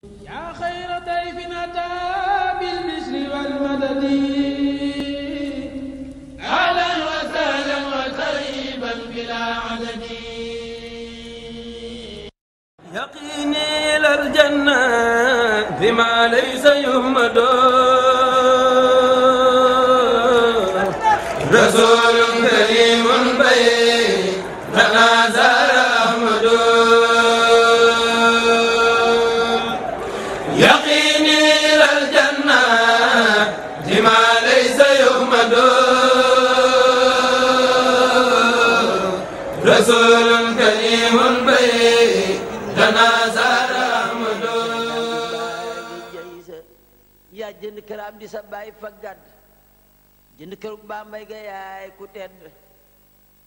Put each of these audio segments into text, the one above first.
yaa xayra dayfin ataa bil bishri wal madadi ahlan wa sahlan wa tarhiban bilaa adadi yaqiini ilal janna bimaa laysa yuhmadu rasuulun kariimun baynanaa zaara ahmadu rasulun karimun baynana zara ahmadu yaa jënd kër am di sa baay fa gàdd jënd kër bu Bambey ga yaay ku tedd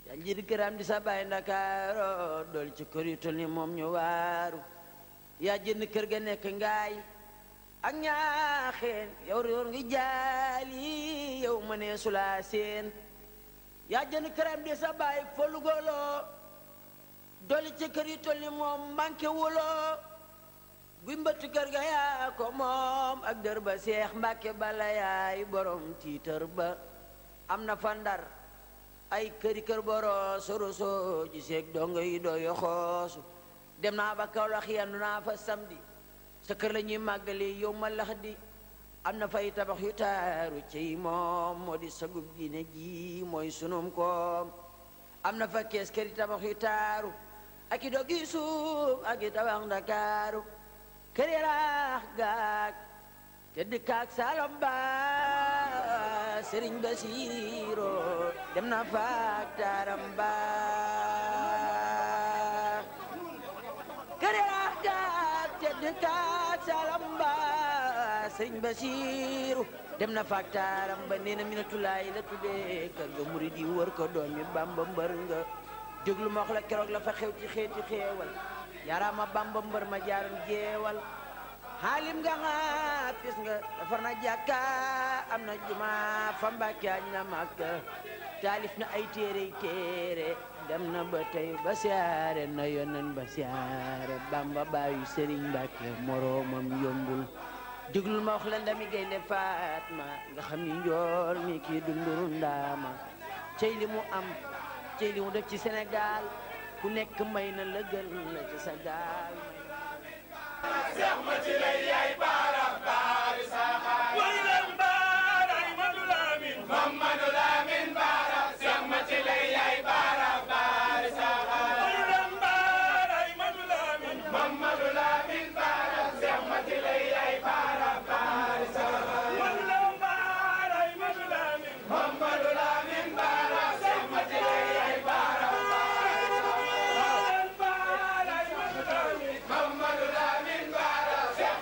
yaa jënd kër am di sa baay Ndakaaro dool ci kër yu tol ni moom ñu waaru yaa jënd kër ga nekk ngaay ak ñaaxeen yow réer ngi jaali yow ma nee sulaa seen yaa jënd këram di sa baay folugoloo dolli ci kër yi tol ni moom manqué wuloo guy mbëtt kër ga yaa ko moom ak dër ba Seex Mbàkke bala yaay borom tiitër ba am na fa Ndar ay këri kër boro soroso ji seeg dongo yi doo yoxoosu dem naa ba Kawlax yandu naa fa samedi sa kër la ñuy màggale yow ma lax di am na fay tabax yu taaru ciy moom moo di sagub diine ji mooy sunum koom am na fa kees kër yi tabax yu taaru ak i dog yi suuf ak i tabax Ndakaaru kër yi raax gaag te dëkkaak Saalom ba Sëriñ Basiiro dem na faak taaram ba kër yi raax gaag te dëkkaak Saalom ba Sëriñ Basiiru dem na faktaaram ba nee na Minatulaay la tuddee kër ga murid yi wër ko doomi Bamba mbër nga déglu ma wax la keroog la fa xew ci xeeti xeewal yaaraama Bamba mbër ma jaaroon jeewal xaalim nga nga pis nga defar na jàkka am na juma fa Mbàkke añ na Makka taalif na ay téere dem na ba tey ba siyaare na yonen ba siyaare Bamba baayu Sëriñ Mbàkke moroomam yombul déglul ma wax la ndami gaynde Fatma nga xam ni njool mi kii dunduru ndaama cey li mu am cey li mu def ci Sénégal ku nekk may na la gën la ci sa gaal Seex ma ci lay yaay baara baari saxaay waylan baara Mamadu Lamin Mamadu Lamin baara Seex ma ci lay yaay baara baari saxaay waylan baara Mamadu Lamin Mamadu Lamin baara Seex ma ci lay yaay baara baari saxaay waylan baara Mamadu Lamin Mamadu Lamin baara Seex ma ci lay yaay baara baari saxaay waylan baara Mamadu Lamin Mamadu Lamin baara Seex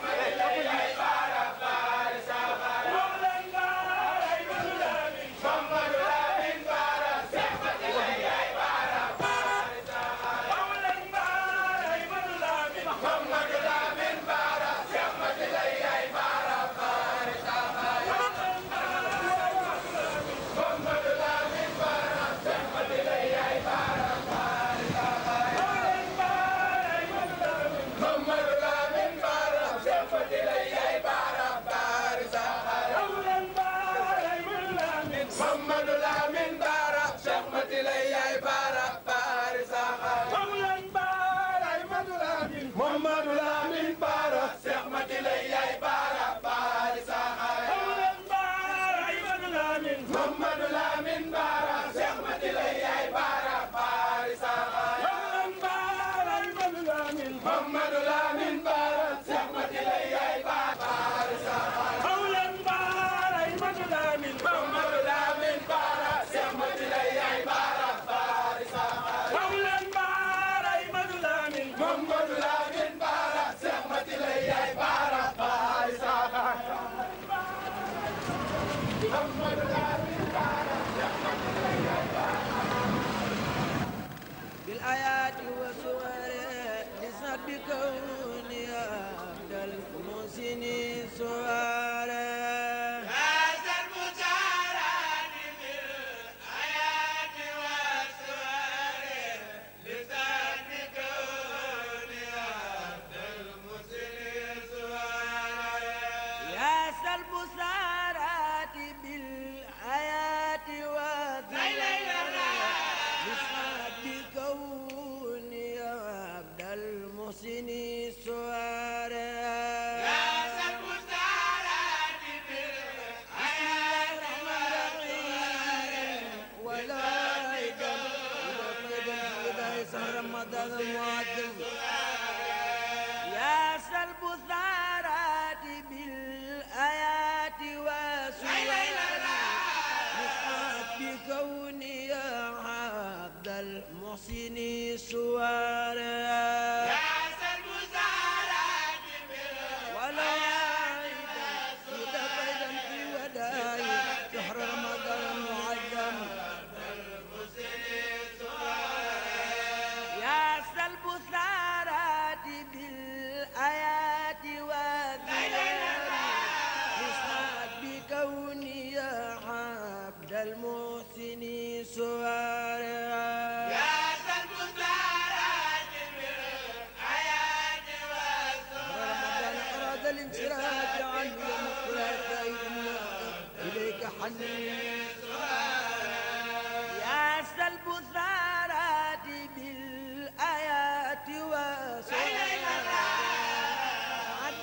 يا سلب الثارات بالآيات وسعد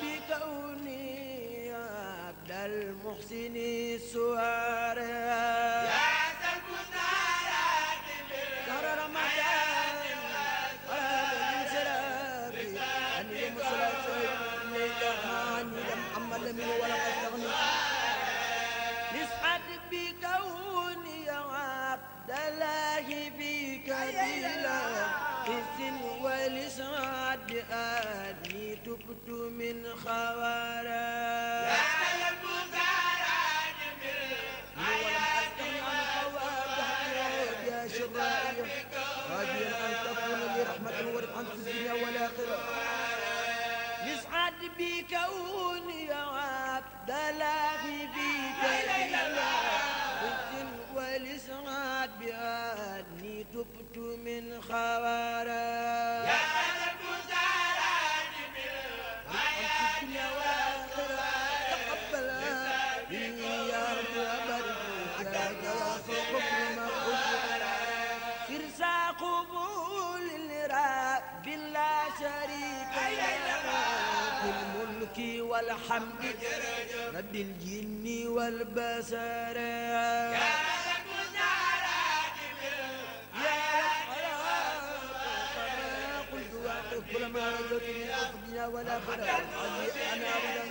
بكوني عبد المحسن السوار يا سلب الثارات بالآيات نسعد بكوني عبد الله فيك بلا حس ولسعد أني تبت من خوارا يا شرائي راجيا أن تكون لي رحمة ورفعا في الدنيا والآخرة نسعد بكوني عبد الله فيك بلا حس ولسعد بأني تبت من خوارا يا الدنيا والآخرة تقبل مني يا رب وبارك يا جواف الكفر ما قلت فرسا قبول لرب لا شريك له في الملك والحمد رب الجن والبشر يا رب قلت واعطيك كل ما رجوت من الدنيا والآخرة أنا أبدا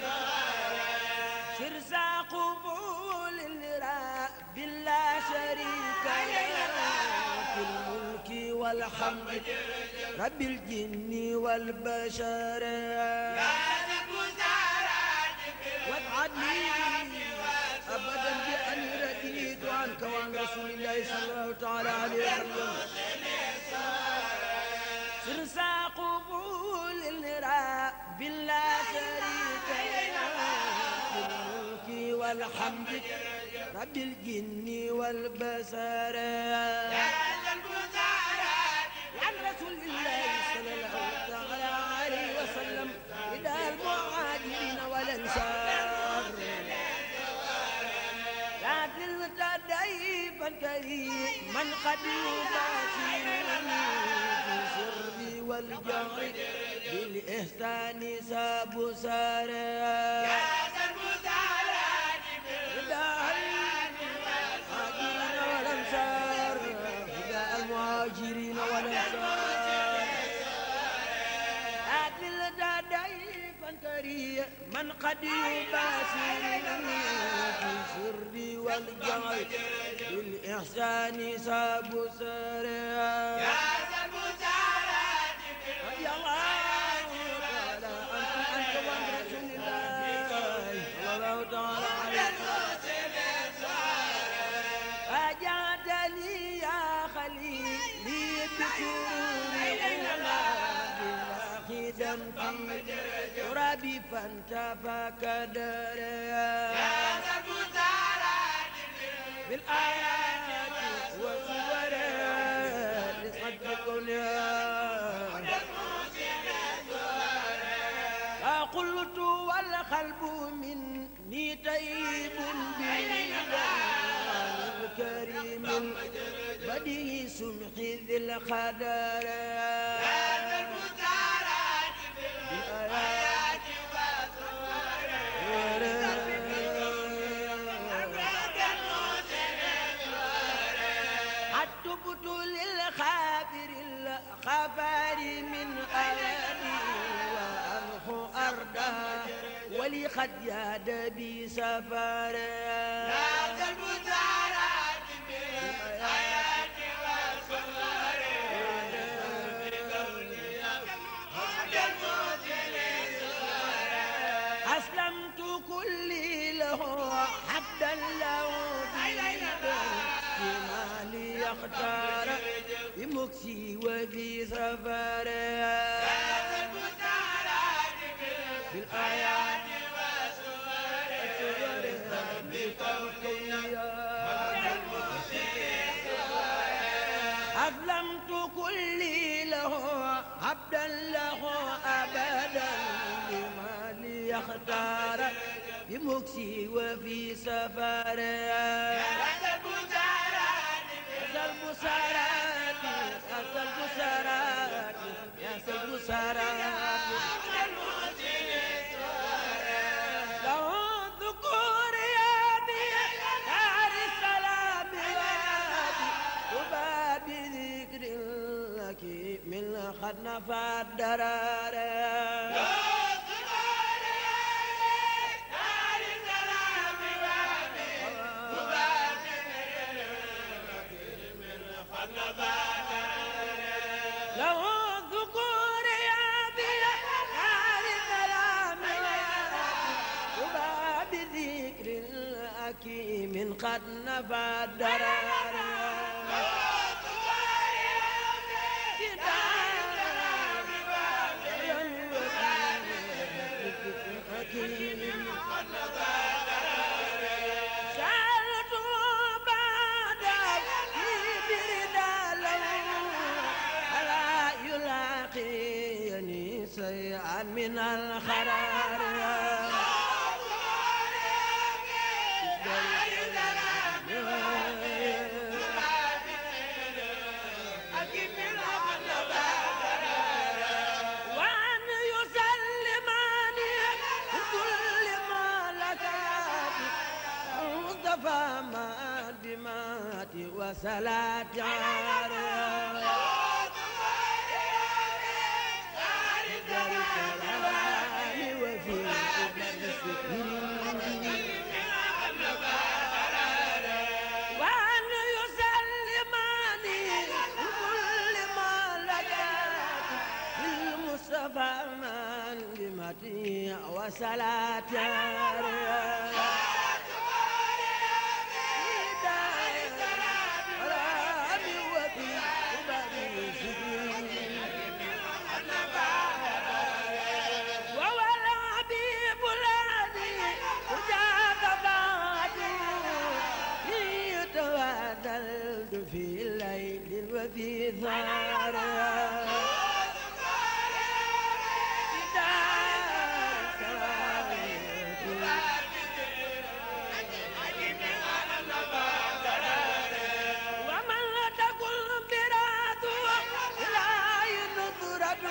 فرسا قبول لرب لا شريك له في الملك والحمد رب الجن والبشر وابعدني أبدا بأني رديت عنك وعن رسول الله صلى الله تعالى عليه وسلم فرسا قبول لرب لا شريك له في الملك والحمد رب الجن والبشر عن رسول الله صلى الله تعالى عليه وسلم إلى المهاجرين والأنصار لا تلت ضيفا كريما قد يباشر في السر والجهر بالإحسان سابسار المهاجرين والأنصار أدل ضيفا كريما قد يباشر في السر والجهر بالإحسان سابسار يا سابسار رضي الله تعالى أنت وعن رسول الله صلى الله تعالى عليه أجعلني يا خليلي بسروري بالأخيدم في ترابي فانتفى كدر يا بالآيات والصور لصدقكم قلت والقلب مني طيب كريم بديه سمح ذي الخدر بالآيات والصور عتبت للخابر الخبر من أولي وأنخ أرضا ولي قد جاد بي سفر أسلمت كلي له حتى له بما لي يختار بمكسي وفي سفر في الآيات أسلمت كلي له عبدا له أبدا لما لي يختار بمكسي وفي سفر يا البسارات يا البسارات لو ذكور يا دار السلام وباب ذكر لك من خنف الدرار من قد نفى الدرار سألت بعد برد له ألا يلاقيني شيئا من الخرار وصلاة وأن يسلمني كل ما لقيت بالمصطفى من بمتي وصلاة في الليل وفي ثار ومن تكن براده لا ينظرد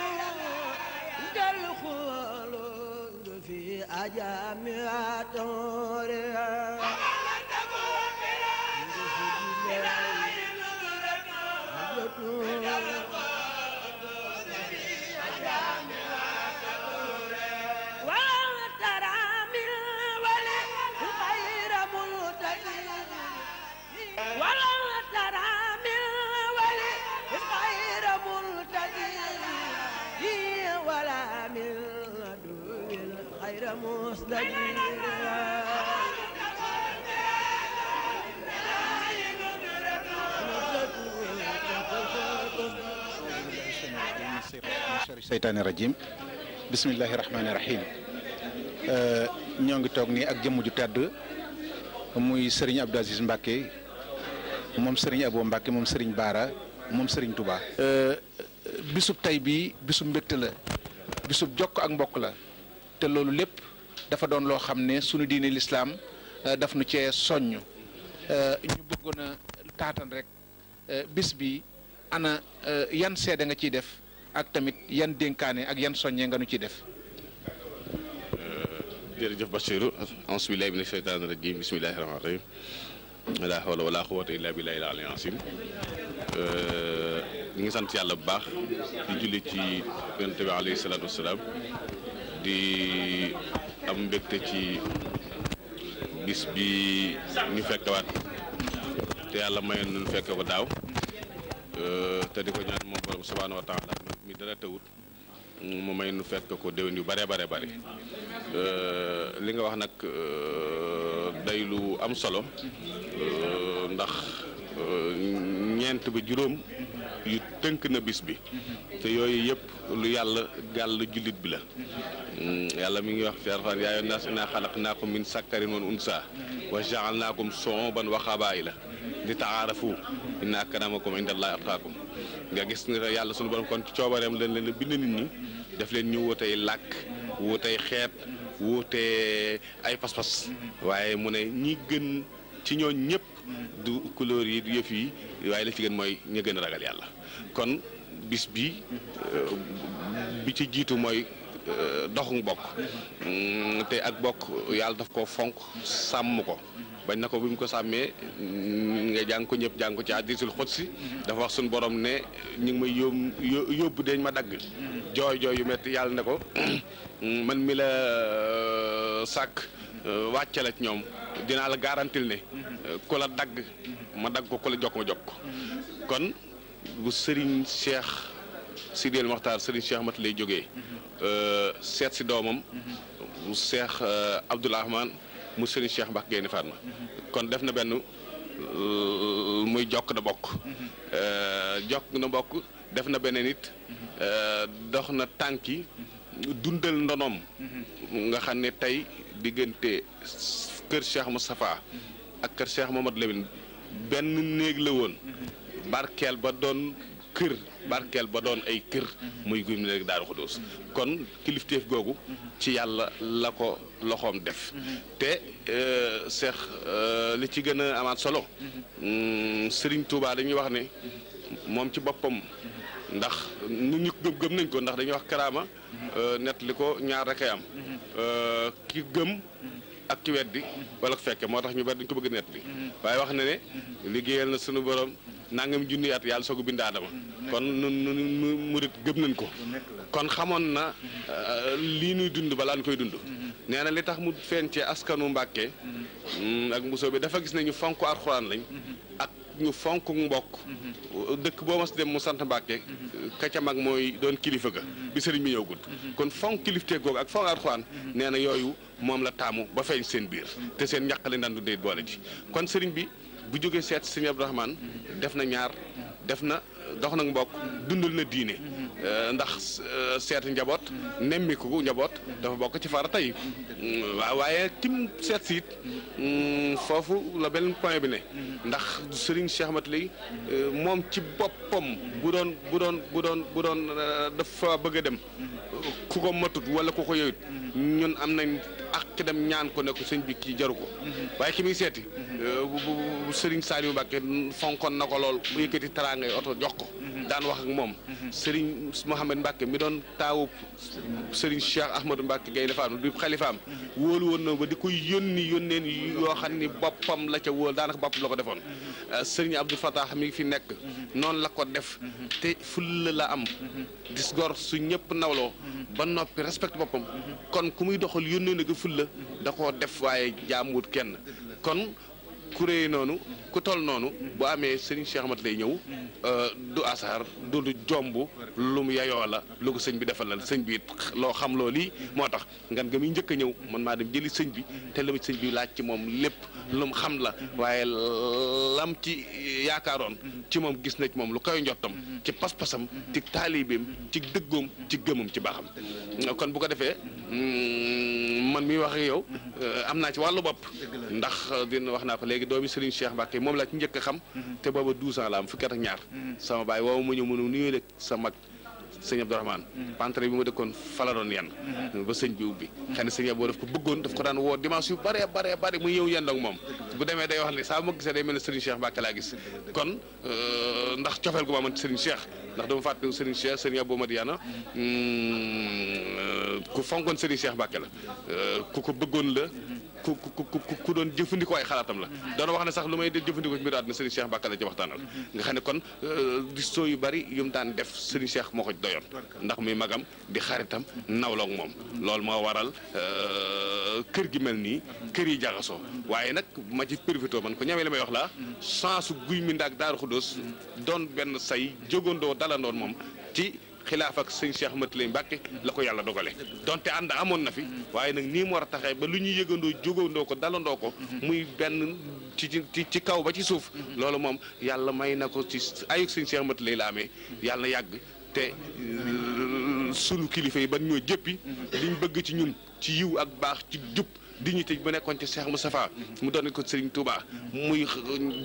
الخلود في أجامع توريا seytaane rajim bismillahi rahmaani rahim ñoo ngi toog nii ak jëmm ju tedd muy Serigne Abdou Aziz Mbacke moom Serigne Abo Mbacke moom Serigne Baara moom Serigne Touba. bisub tay bi bisub mbégte la bisub jokk ak mbokk la te loolu lépp dafa doon loo xam ne sunu diine lislaam daf nu cee soññ ñu bëggoon a taatan rek bis bi ana yan seede nga ciy def ak tamit yan dénkaane ak yan soññee nga nu ciy def. jërëjëf Bachirou auzu billaahi mina sheytaani rajiim bismillaahi rahmaani rahiim laa hawla wa laa quwwata illaa billaahi al-aliyyil aziim ñu ngi sant yàlla bu baax di julli ci yonent bi alayhi salaatu wasalaam di am mbégte ci bis bi ñu fekkewaat te yàlla mayoon nañu fekke ko daaw te di ko ñaan moom borom subhaanahu wa taala mi dara tawut mu may nu fekk ko déwén yu bare bare bare li nga wax nag day lu am solo ndax ñeent ba juróom yu tënk na bis bi te yooyu yëpp lu yàlla gàll jullit bi la yàlla mi ngi wax fi Alxuraan yaa ayyuhan naas innaa xalaqnaakum min sakkarin wa unsaa wa ja'alnaakum shu'uuban wa qabaa'ila li ta'aarafu inna akramakum indallaahi atqaakum nga gis ne yàlla sunu borom kon ci coobareem leen bind nit ñi def leen ñu wutey làkk wuutey xeet wuute ay pas-pas waaye mu ne ñi gën ci ñooñ ñëpp du couleur yi du yëf yi waaye la ci gën mooy ñi gën a ragal yàlla kon bis bi bi ci jiitu mooy doxu bokk te ak bokk yàlla daf ko fonk sàmm ko bañ na ko bi mu ko sàmmee nga jàng ko ñëpp jàng ko ci hadiisul xudsi dafa wax suñu borom ne ñu ngi may yóbbu deñ ma dagg jooy yu metti yàlla ne ko man mi la sàkk wàcce la ci ñoom dinaa la garantil ne ku la dagg ma dagg ko ku la jokk ma jokk kon bu Serigne Cheikh Sidi El Mokhtar Serigne Cheikh Mat lay jógee seet si doomam mu Cheikh Abdourahmane mu Serigne Cheikh Mbacke Gaïndé Fatma kon def na benn muy jokk na bokk def na beneen it dox na tànki dundal ndonoom nga xam ne tey diggante kër Cheikh Moustapha ak kër Cheikh Mamadou Lamine benn néeg la woon barkeel ba doon kër barkeel ba doon ay kër muy guy mu nekk Daaru Xudoos kon kilifteef googu ci yàlla la ko loxoom def te Cheikh li ci gën a amaat solo Serigne Touba dañuy wax ne moom ci boppam ndax nu ñu gëm nañ ko ndax dañuy wax karaama net li ko ñaar rek ay am ki gëm ak ki weddi wala ko fekke moo tax ñu bari dañ ko bëgg net li waaye wax na ne liggéeyal na sunu borom nangam junni at yàlla soog a bind Aadama kon nun murit gëm nañ ko kon xamoon na lii nuy dund balaa ñu koy dund nee na li tax mu feeñ ci askanu Mbàkke ak Mbusoo bi dafa gis ne ñu fonk Alxuraan lañ ak ñu fonk mbokk dëkk boo mas dem mu sant Mbàkke ka ca mag mooy doon kilifa ga bi sëriñ bi ñëw gudd kon fonk kilifte googu ak fonk Alxuraan nee na yooyu moom la taamu ba feeñ seen biir te seen ñàq lañ daan dundee boole ci kon sëriñ bi bu jógee seet sëriñ Abdourahmane def na ñaar def na dox nag mbokk dundal na diine ndax seet njaboot nemmiku njaboot dafa bokk ci farata yi waaye kim seet si it foofu la benn point bi ne ndax Serigne Cheikh Mat lay moom ci boppam bu doon dafa bëgg a dem ku ko matut wala ku ko yoyut ñun am nañ ak dem ñaan ko ne ko sëñ bi kii jaru ko waaye ki muy seeti Serigne Saliou Mbacké fonkoon na ko lool bu yëkkati teraangay oto jox ko daan wax ak moom Serigne Mohamed Mbacké mi doon taawu Serigne Cheikh Ahmadou Mbacké Gaïndé Fatma du xalifaam wóolu woon na ba di ko yónneen yoo xam ni boppam la ca wóol daanaka boppam la ko defoon Serigne Abdou Fatah mi ngi fi nekk noonu la ko def te fulla la am dis gor su ñëpp nawloo ba noppi respecté boppam kon ku muy doxal yónnee na ko fulla da koo def waaye jaamuwut kenn kon kuréel noonu ku toll noonu bu amee Serigne Cheikh Mat lay ñëw du asaar du jomb lu mu yayoo la lu ko sëñ bi defal la sëñ bi loo xam loo lii moo tax ngan nga muy njëkk a ñëw man maa dem jëli sëñ bi te la mu sëñ bi laaj ci moom lépp lu mu xam la waaye lam ci yaakaaroon ci moom gis na ci moom lu koy njottam ci pas-pasam ci taalibeem ci dëggoom ci gëmam ci baaxam kon bu ko defee man mi wax ak yow am naa ci wàllu bopp ndax dina wax naa ko léegi doomi Serigne Cheikh Mbacké moom laa ci njëkk a xam te booba 12 ans la am fukki at ak ñaar sama baay woowu ma ñëw mënu nuyoo rek sa mag sëñ Abdourahmane pantre bi ma dëkkoon fala doon yenn ba sëñ bi ubbi xëy na sëñ boo daf ko bëggoon daf ko daan woo dimanche yu bare muy ñëw yenn ak moom bu demee day wax ne saa ma gisee day mel ne Serigne Cheikh Mbacké laa gis kon ndax cofeel gu ma amoon Serigne Cheikh ndax dama fàtte Serigne Cheikh Serigne Abou Madiana ku fonkoon Serigne Cheikh Mbacké la ku ko bëggoon la ku doon jëfandikoo ay xalaatam la doon wax ne sax lu may jëfandikoo ci mbiru àdduna Serigne Cheikh Mbacké la ci waxtaanal nga xam ne kon disto yu bari yu mu daan def Serigne Cheikh moo ko doyoon ndax muy magam di xaritam nawloog moom loolu moo waral kër gi mel nii kër yi jaxasoo waaye nag ma ci profité man ko ñamee li may wax la chance guy mi ndaak Daaru Xudoos doon benn say jógandoo dalandoon moom ci xilaaf ak sëñ Cheikh Mat lay Mbacké la ko yàlla dogale donte ànd amoon na fi waaye nag nii mu war a taxee ba lu ñuy yëgandoo jógandoo ko dalandoo ko muy benn ci kaw ba ci suuf loolu moom yàlla may na ko ci ayuk sëñ Cheikh Mat lay la amee yàlla na yàgg te sunu kilifa yi ban ñoo jëppi liñ bëgg ci ñun ci yiw ak baax ci jub dignité bu nekkoon ci Cheikh Moustapha mu doon ko Serigne Touba muy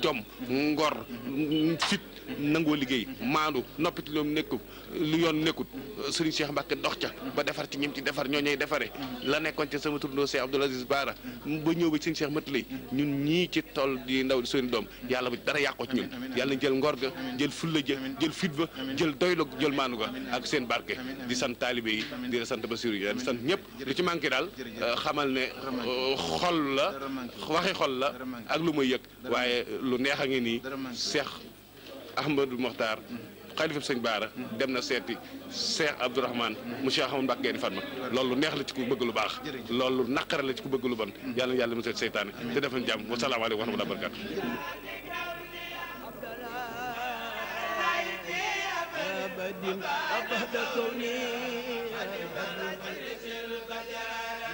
jom ngor fit nangoo liggéey maandu noppi ci loolu nekkul lu yoon nekkut Serigne Cheikh Mbacke dox ca ba defar ci ñim ci defar ñoo ñooy defaree la nekkoon ci sama turndoo Cheikh Abdoul Aziz Bara ba ñëw ba Serigne Cheikh Matalay ñun ñii ci tool di ndaw di seen doom yàlla bu dara yàqoo ci ñun yàlla na jël ngor ga jël fulla ja jël fit ba jël doylu jël maanu ga ak seen barke di sant taalibe yi di la sant Bassirou yi di sant ñëpp lu ci manqué daal xamal ne xol la waxi xol la ak lu may yëg waaye lu neex a ngi nii Cheikh Ahmadou Mokhtar xalifa sëñ Baara dem na seeti Cheikh Abdourahmane mu Cheikh Ahmadou Mbacké di Fatma loolu neex la ci ku bëgg lu baax loolu naqare la ci ku bëgg lu bon yàlla na yàlla mu seet seytaane te defal jàmm wa salaamu aleykum wa rahmatullahi wa barakatuh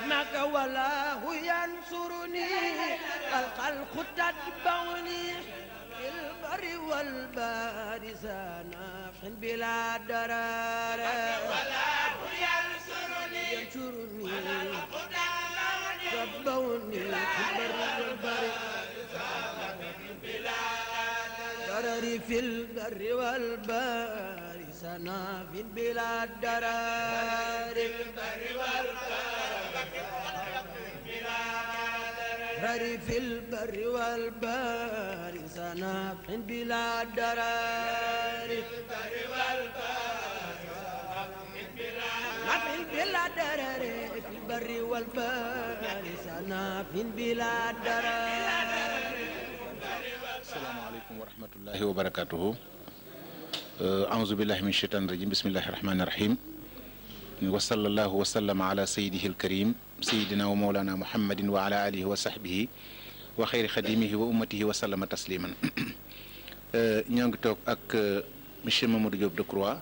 معك والله ينصرني الخلق تتبعني في البر والبحر سناف بلا درار والله ينصرني الخلق تتبعني في البر والبحر بلا درار في البر والبحر سناف بلا درار في البر والبحر في البر والبحر سناف بلا درار بلا درار في البر والبحر سناف بلا درار. السلام عليكم ورحمة الله وبركاته. أعوذ بالله من الشيطان الرجيم. بسم الله الرحمن الرحيم. وصلى الله وسلم على سيده الكريم سيدنا ومولانا محمد وعلى آله وصحبه وخير خديمه وأمته وسلم تسليما. ñoo ngi toog ak monsieur Mamadou Diop Decroix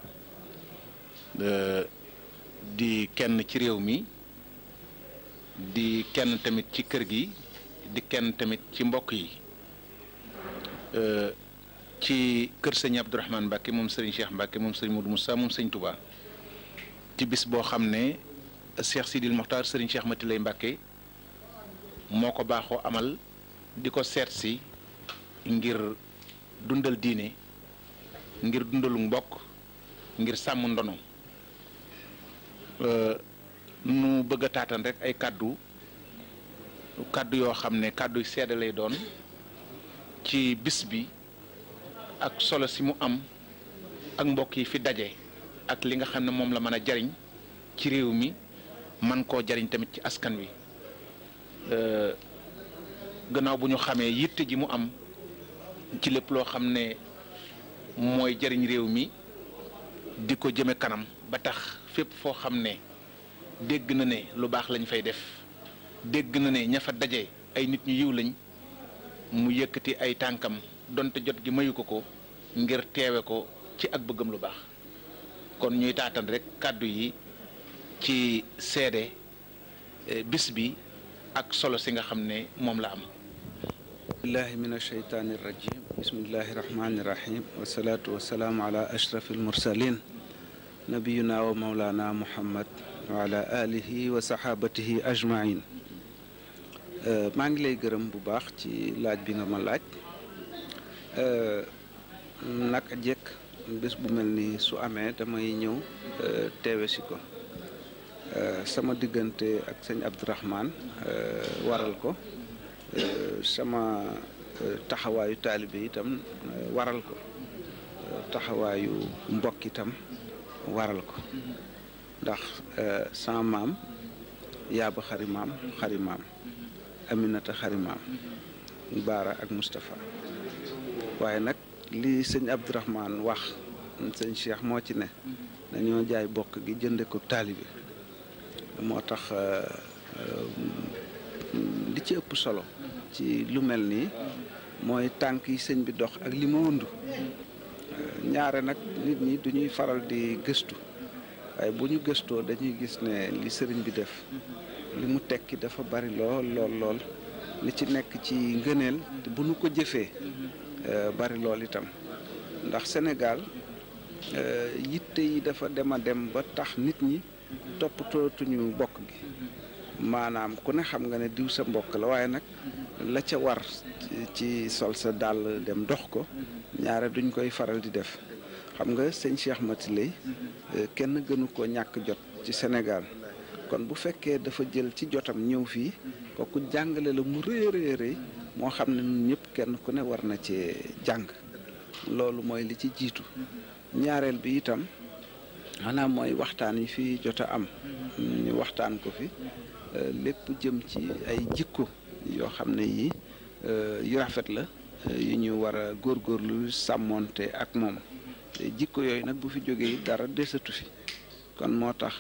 di kenn ci réew mi di kenn tamit ci kër gi di kenn tamit ci mbokk yi ci kër sëñ Abdourahmane Mbacké moom sëriñ Cheikh Mbacké moom sëriñ Modou Moussa moom sëñ Touba ci bis boo xam ne Cheikh Sidil Mokhtar sëriñ Cheikh Matalay Mbacké moo ko baaxoo amal di ko seet si ngir dundal diine ngir dundalu mbokk ngir sàmm ndono nu bëgg a taatan rek ay kàddu yoo xam ne kàddu yu seede lay doon ci bis bi ak solo si mu am ak mbokk yi fi daje ak li nga xam ne moom la mën a jariñ ci réew mi man koo jariñ tamit ci askan wi gannaaw bu ñu xamee yitte ji mu am ci lépp loo xam ne mooy jariñ réew mi di ko jëme kanam ba tax fépp foo xam ne dégg na ne lu baax lañ fay def dégg na ne ña fa daje ay nit ñu yiw lañ mu yëkkati ay tànkam donte jot gi mayu ko ngir teewe ko ci ak bëggam lu baax kon ñuy taatan rek kàddu yi ci seede bis bi ak solo si nga xam ne moom la am. billahi min asheytaani irrajim bismillahi rahmani irrahim wasalaatu wasalaamu ala ashraf almursalin nabiyuna wa maulana muhammad wa ala alihi wa sahabatihi ajmain maa ngi lay gërëm bu baax ci laaj bi nga ma laaj naka jekk bés bu mel ni su amee damay ñëw teewe si ko sama diggante ak sëñ Abdourahmane waral ko sama taxawaayu taalibe itam waral ko taxawaayu mbokk itam waral ko ndax sama maam yaaba xari maam Aminata xari maam Baara ak Moustapha waaye nag li sëñ Abdourahmane wax sëñ Cheikh moo ci ne dañoo jaay bokk gi jënde ko taalibe moo tax li ci ëpp solo ci lu mel nii mooy tànk yi sëñ bi dox ak li ma wundu ñaare nag nit ñi duñuy faral di gëstu waaye bu ñu gëstoo dañuy gis ne li sëriñ bi def li mu tekki dafa bari lool li ci nekk ci ngëneel te bu ñu ko jëfee bari lool itam ndax Sénégal yitte yi dafa dem ba tax nit ñi toppatootuñu bokk gi maanaam ku ne xam nga ne diw sa mbokk la waaye nag la ca war ci sol sa dàll dem dox ko ñaare duñ koy faral di def xam nga sëñ Cheikh Mati Lay kenn gënu ko ñàkk jot ci Sénégal kon bu fekkee dafa jël ci jotam ñëw fii kooku jàngale la mu rëy rëy moo xam ne ñun ñëpp kenn ku ne war na cee jàng loolu mooy li ci jiitu ñaareel bi itam maanaam mooy waxtaan yi fi jot a am ñu waxtaan ko fi lépp jëm ci ay jikko yoo xam ne yi yu rafet la yu ñu war a góorgóorlu sàmmoonte ak moom jikko yooyu nag bu fi jógee dara desatu fi kon moo tax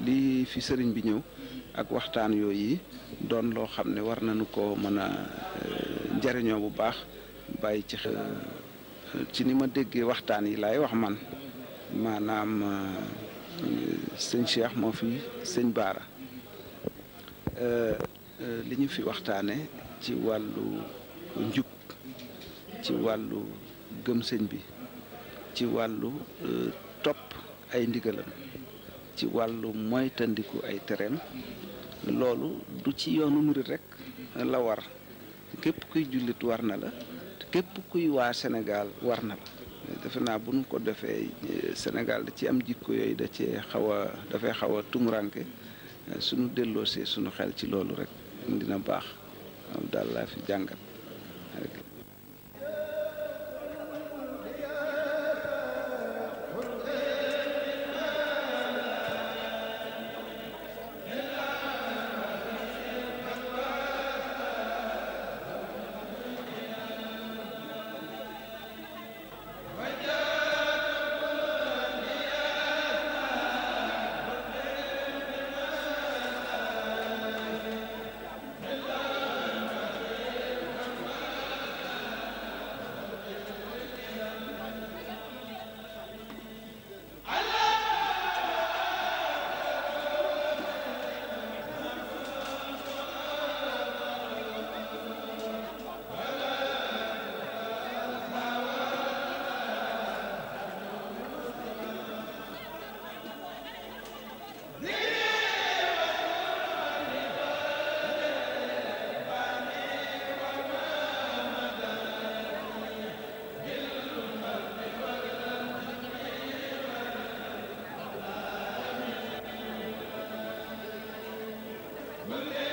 lii fi sëriñ bi ñëw ak waxtaan yooyu doon loo xam ne war nañu ko mën a njariñoo bu baax bàyyi ci xel ci ni ma déggee waxtaan yi laay wax man maanaam sëñ Cheikh moo fi sëñ Baara li ñu fi waxtaane ci wàllu njub ci wàllu gëm sëñ bi ci wàllu topp ay ndigalam ci wàllu moytandiku ay tereem loolu du ci yoonu murit rek la war képp kuy jullit war na la képp kuy waa Sénégal war na la defe naa bu nu ko defee Sénégal da ci am jikko yooyu dafay xaw a tumuranke suñu delloosee suñu xel ci loolu rek dina baax daal laa fi jàngat Well,